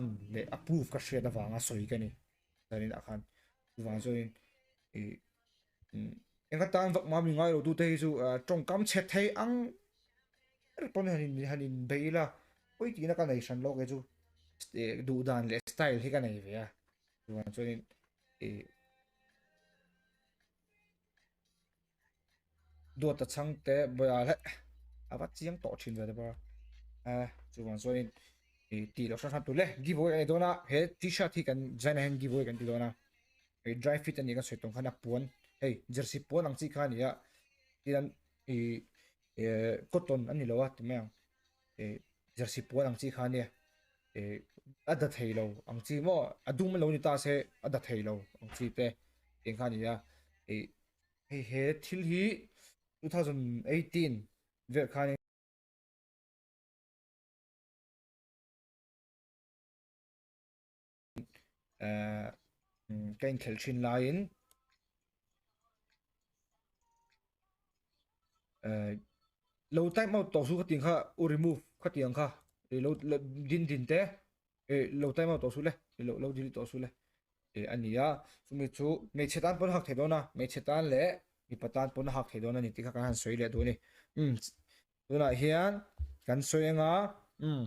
le approve ka share da wanga soi ka ni tarin akhan wang join e enga tan vak ma mi ngai ro tu te chu trong kam chet thei ang pon hanin beila oi ti na ka nei san lo ke chu du dan le style hi ka nei ve a wang join e do ta chang te boya le avat chiang to thin ve da ba chu wang join e ti lo sa tu le giveaway ai dona he t-shirt hi kan jana hen giveaway kan ti dona e dry fit ani ka soitong khana puan hey jersey puan ang chi kha ni ya tiran e cotton ani lo wa timang e jersey puan ang chi kha ni e ada thailo ang chi mo adum lo ni ta se ada thailo ang chi te eng kha ni ya e he thil hi 2018 ve kha ni kain khel thin lain low time out to su khating kha u remove khatiang kha e low din din te e low time out to su le e low delete to su le e ania sumi chu me chetan pon hak thedona me chetan le mi patan pon hak thedona ni tika kan soi le do ni tuna hian kan soenga um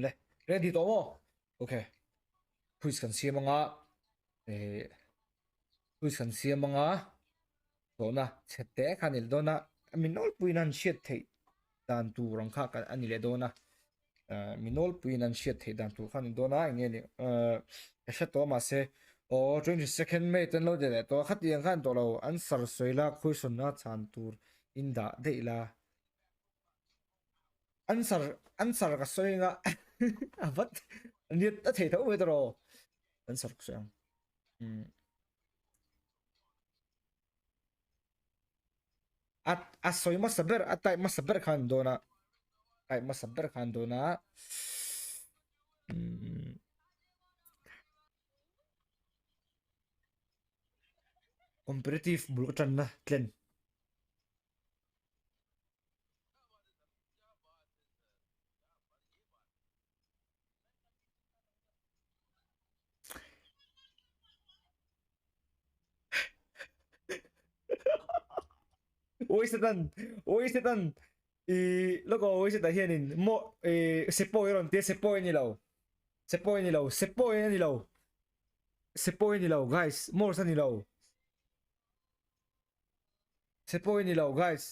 le ready to mo okay quiz kan siamanga e quiz kan siamanga dona chete khanil dona minol puinan shet thei dan tu rang kha kan ani le dona minol puinan shet thei dan tu khan dona nge ni sha to ma se o 22nd May ten lo de to khatiang khan to lo answer soila question na chan tur inda deila answer ka soinga avat ni ta thei tho we tro answer ka soing at asoy masaber atay masaber khan dona ay masaber khan dona competitive bulkatan na tlen oi setan i loko oi seta hianin mo sepo iron te sepo ni law sepo ni law sepo ni law sepo ni law guys more san ni law sepo ni law guys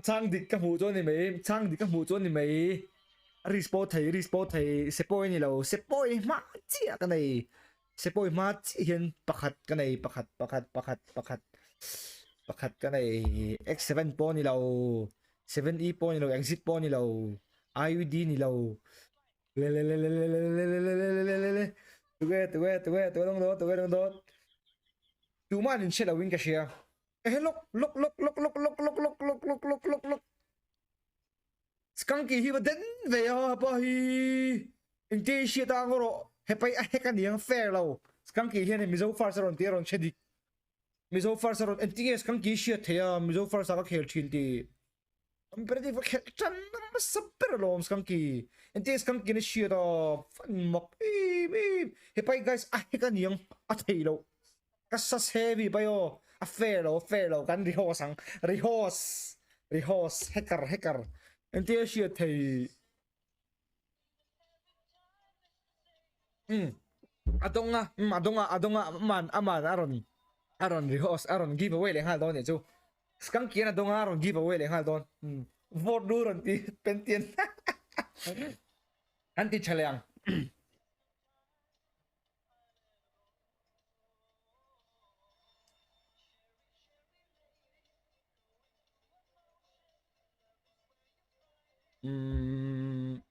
chang dik ka mu cho ni mai chang dik ka mu cho ni mai resport thầy sepoi ni lo sepoi ma chi ka nei sepoi ma chi hian pakhat ka nei pakhat ka nei x7 po ni lo 7e po ni lo exit po ni lo iud ni lo le le le le le le le le le le le le le tuwe dong do tu man in shela wing ka shia eh look skanky hi den ve ha pa hi inte shi ta ngoro he pai a he kan yang fair lo skanky hi ne mizo far saron ti ron chedi mizo far saron enti skanky shi the ya mizo far sa ka khel thil ti am perdi va khel chan ma super lo skanky enti skanky ne shi da fan mok he pai guys a he kan yang a thei lo ka sa heavy pa yo a fair lo kan ri ho sang ri hos hacker enti shi thei adonga man aron rihos aron giveaway le hal don ne chu skanky na donga aron giveaway le hal don vote duron ti pentien anti chaleang um